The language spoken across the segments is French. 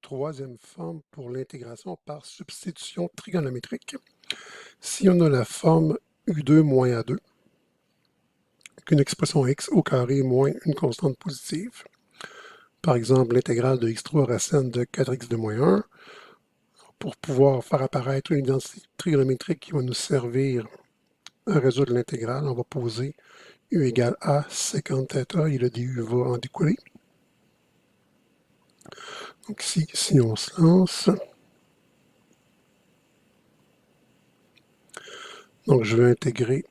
troisième forme pour l'intégration par substitution trigonométrique. Si on a la forme U2 moins A2, qu'une expression x au carré moins une constante positive, par exemple l'intégrale de x3 racine de 4x2 moins 1, pour pouvoir faire apparaître une identité trigonométrique qui va nous servir à résoudre l'intégrale, on va poser U égale A sécante θ et le du va en découler. Donc ici, si on se lance, donc je vais intégrer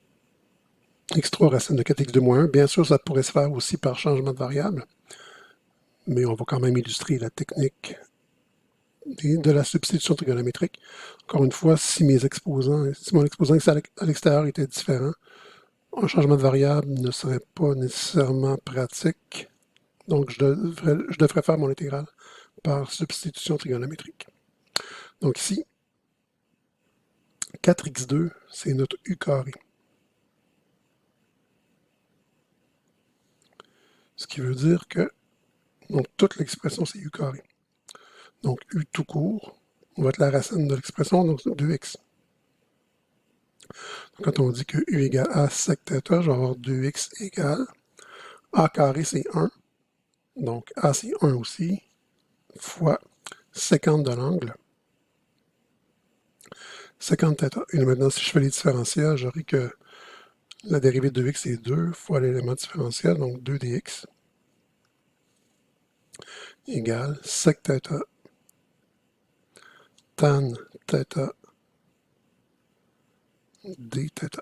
x3 racine de 4x2 moins 1. Bien sûr, ça pourrait se faire aussi par changement de variable, mais on va quand même illustrer la technique de la substitution trigonométrique. Encore une fois, si mon exposant à l'extérieur était différent, un changement de variable ne serait pas nécessairement pratique. Donc, je devrais faire mon intégrale par substitution trigonométrique. Donc ici, 4x2, c'est notre u carré. Ce qui veut dire que donc, toute l'expression, c'est u carré. Donc, u tout court, on va être la racine de l'expression, donc 2x. Donc, quand on dit que u égale a sec θ, je vais avoir 2x égale a carré, c'est 1. Donc, a, c'est 1 aussi, fois sécante de l'angle. Sécante θ. Et maintenant, si je fais les différentiels, j'aurai que la dérivée de x est 2 fois l'élément différentiel, donc 2 dx, égale sec θ tan θ dθ.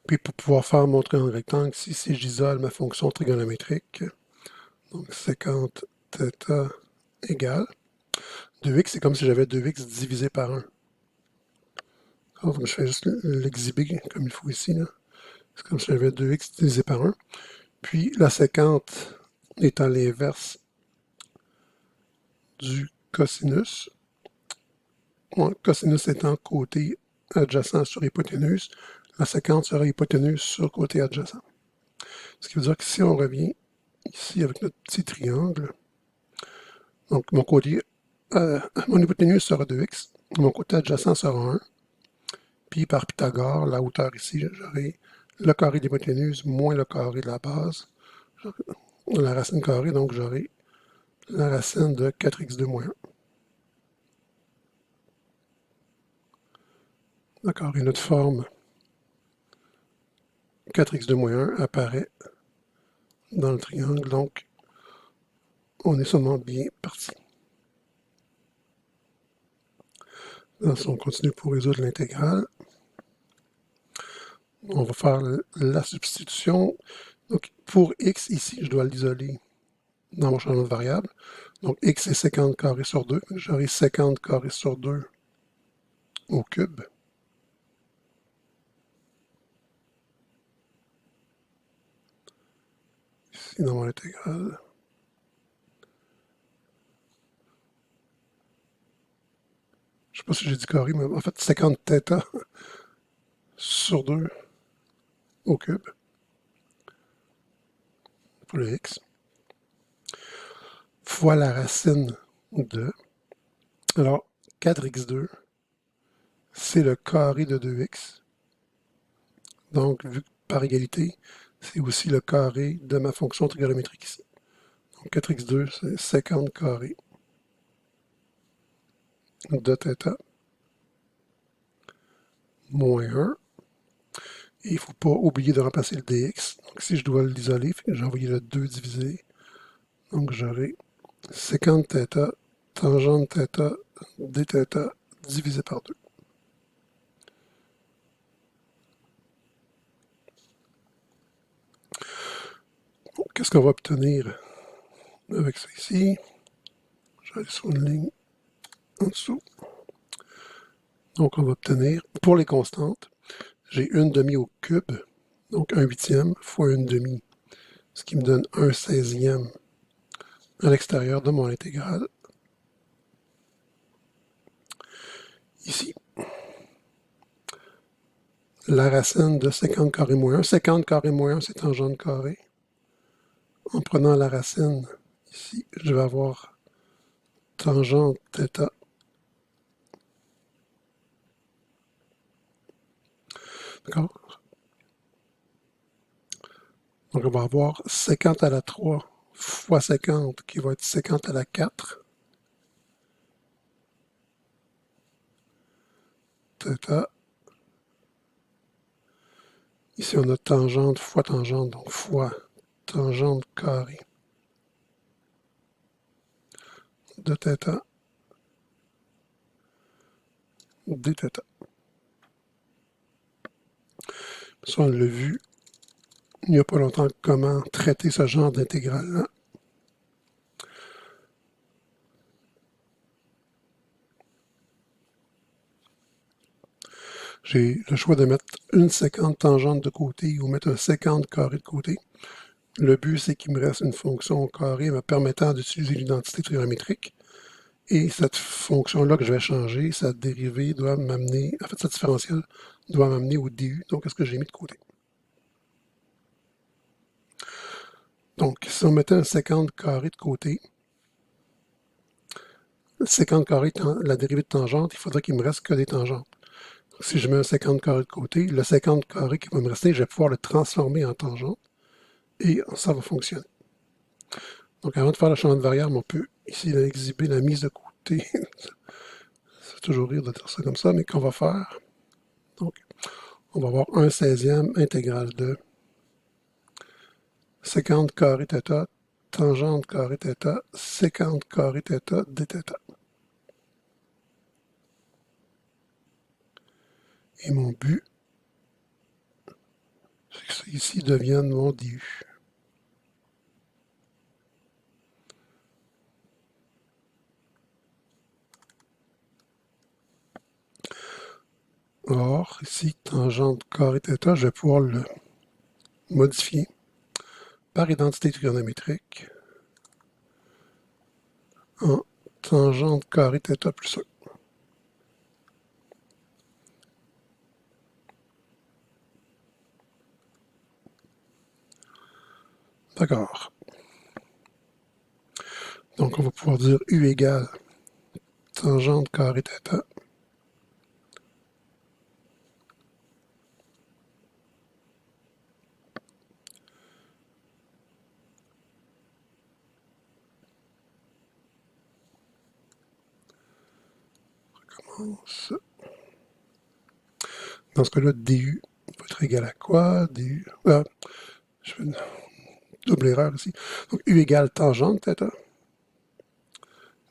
Puis pour pouvoir faire mon triangle rectangle, ici, si j'isole ma fonction trigonométrique, donc sécante θ égale 2x, c'est comme si j'avais 2x divisé par 1. Donc je fais juste l'exhiber comme il faut ici. C'est comme si j'avais 2x divisé par 1. Puis la sécante étant l'inverse du cosinus. Bon, cosinus étant côté adjacent sur hypoténuse, la sécante sera hypoténuse sur côté adjacent. Ce qui veut dire que si on revient ici avec notre petit triangle, donc mon hypoténuse sera 2x, mon côté adjacent sera 1, puis par Pythagore, la hauteur ici, j'aurai le carré de l'hypoténuse moins le carré de la base, la racine carrée, donc j'aurai la racine de 4x2 moins 1. D'accord, et notre forme 4x2 moins 1 apparaît dans le triangle, donc on est sûrement bien parti. Si on continue pour résoudre l'intégrale, on va faire la substitution. Donc pour x ici, je dois l'isoler dans mon changement de variable. Donc x est 50 carré sur 2, j'aurai 50 carré sur 2 au cube. Ici dans mon intégrale. Je ne sais pas si j'ai dit carré, mais en fait 50 θ sur 2 au cube pour le x, fois la racine de, alors 4x2, c'est le carré de 2x, donc vu que par égalité, c'est aussi le carré de ma fonction trigonométrique ici. Donc 4x2, c'est 50 carré de θ moins 1. Et il ne faut pas oublier de remplacer le dx. Donc si je dois l'isoler, j'ai envoyé le 2 divisé. Donc j'aurai 50 θ tangente θ dθ divisé par 2. Qu'est-ce qu'on va obtenir avec ça ici? Je vais aller sur une ligne en dessous. Donc on va obtenir, pour les constantes, j'ai une demi au cube, donc 1/8 fois une demi, ce qui me donne 1/16 à l'extérieur de mon intégrale. Ici, la racine de 50 carré moins 1. 50 carré moins 1, c'est tangente carré. En prenant la racine, ici, je vais avoir tangente θ. D'accord? Donc, on va avoir sécante à la 3 fois sécante qui va être sécante à la 4. θ. Ici, on a tangente fois tangente, donc fois tangente carrée de θ dθ. Ça, on l'a vu il n'y a pas longtemps comment traiter ce genre d'intégrale-là. J'ai le choix de mettre une sécante tangente de côté ou mettre un sécante carré de côté. Le but, c'est qu'il me reste une fonction au carré me permettant d'utiliser l'identité trigonométrique. Et cette fonction-là que je vais changer, sa dérivée doit m'amener, en fait, cette différentielle doit m'amener au du, donc à ce que j'ai mis de côté. Donc, si on mettait un sécante carré de côté, sécante carré, la dérivée de tangente, il faudrait qu'il me reste que des tangentes. Donc, si je mets un sécante carré de côté, le sécante carré qui va me rester, je vais pouvoir le transformer en tangente et ça va fonctionner. Donc, avant de faire le changement de variable, on peut ici exhiber la mise de côté. C'est toujours rire de dire ça comme ça, mais qu'on va faire. Donc, on va avoir 1/16e intégrale de sécante carré θ, tangente carré θ, sécante carré θ dθ. Et mon but, c'est que ça ici devienne mon du. Or, ici, tangente carré θ, je vais pouvoir le modifier par identité trigonométrique en tangente carré θ plus 1. D'accord. Donc, on va pouvoir dire U égale tangente carré θ dans ce cas-là, du va être égal à quoi? Du, je fais une double erreur ici. Donc, U égale tangente θ.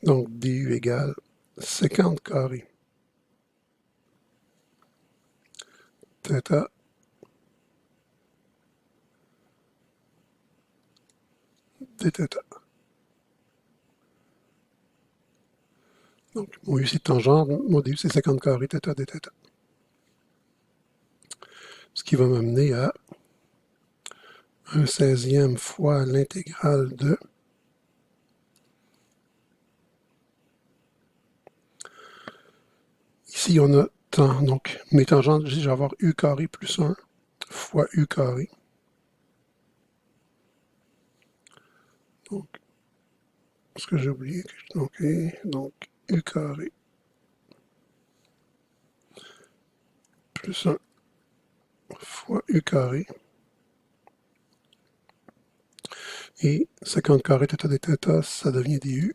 Donc, du égale sécante carré θ dθ. Donc, mon U, c'est tangente, mon du, c'est sécante carré θ dθ. Ce qui va m'amener à 1/16e fois l'intégrale de ici, on a donc mes tangentes, je vais avoir U carré plus 1 fois U carré. Donc, ce que j'ai oublié, donc U carré plus 1 fois U carré. Et 50 carré θ dθ, ça devient du.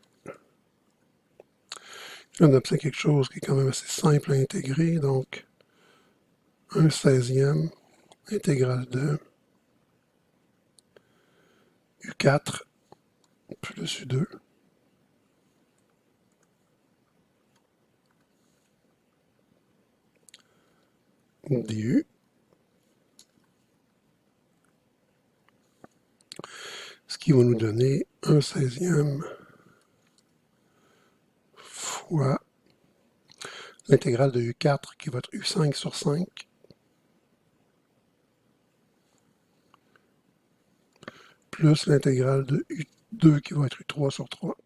Là, on obtient quelque chose qui est quand même assez simple à intégrer. Donc, 1/16e intégrale de U4 plus U2 du. Ce qui va nous donner 1/16e fois l'intégrale de U4 qui va être U5 sur 5 plus l'intégrale de U2 qui va être U3 sur 3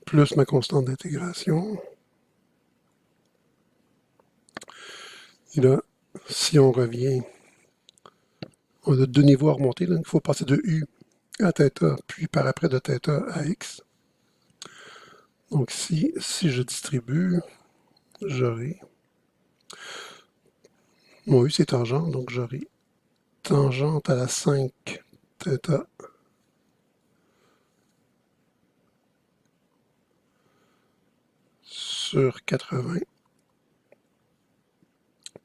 plus ma constante d'intégration. Et là, si on revient, on a deux niveaux à remonter. Là. Il faut passer de U à θ, puis par après de θ à x. Donc si je distribue, j'aurai, mon U c'est tangente, donc j'aurai tangente à la 5 θ sur 80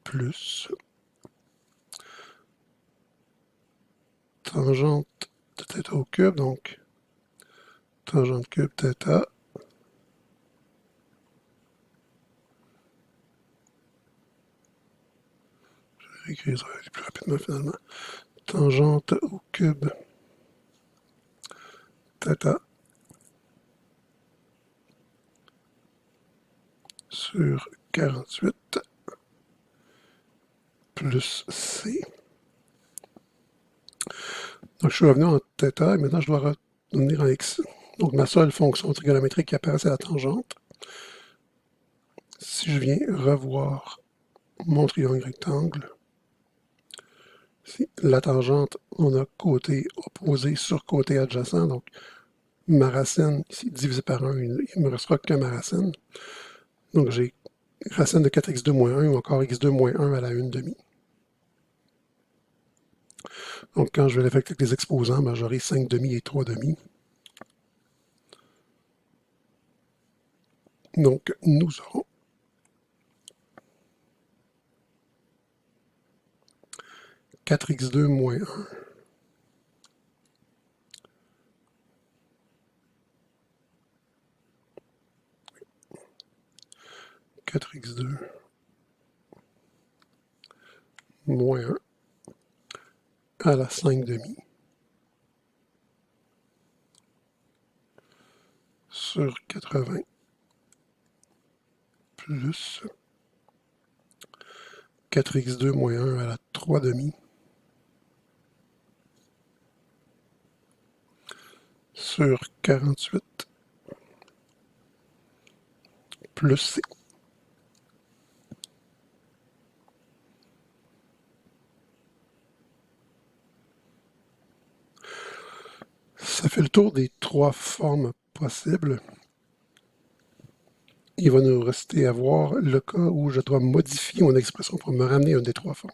plus tangente de θ au cube, donc tangente cube θ, je vais écrire ça plus rapidement finalement, tangente au cube θ sur 48 plus c. Donc je suis revenu en θ et maintenant je dois revenir en x. Donc ma seule fonction trigonométrique qui apparaît, c'est la tangente. Si je viens revoir mon triangle rectangle, ici, la tangente, on a côté opposé sur côté adjacent, donc ma racine, ici, divisé par 1, il ne me restera que ma racine. Donc j'ai racine de 4x2 moins 1 ou encore x2 moins 1 à la 1 demi. Donc quand je vais l'affecter avec les exposants, ben, j'aurai 5 demi et 3 demi. Donc nous aurons 4x2 moins 1 4x2 moins 1 à la 5 demi sur 80 plus 4x2 moins 1 à la 3 demi sur 48 plus c. Ça fait le tour des trois formes possibles. Il va nous rester à voir le cas où je dois modifier mon expression pour me ramener à une des trois formes.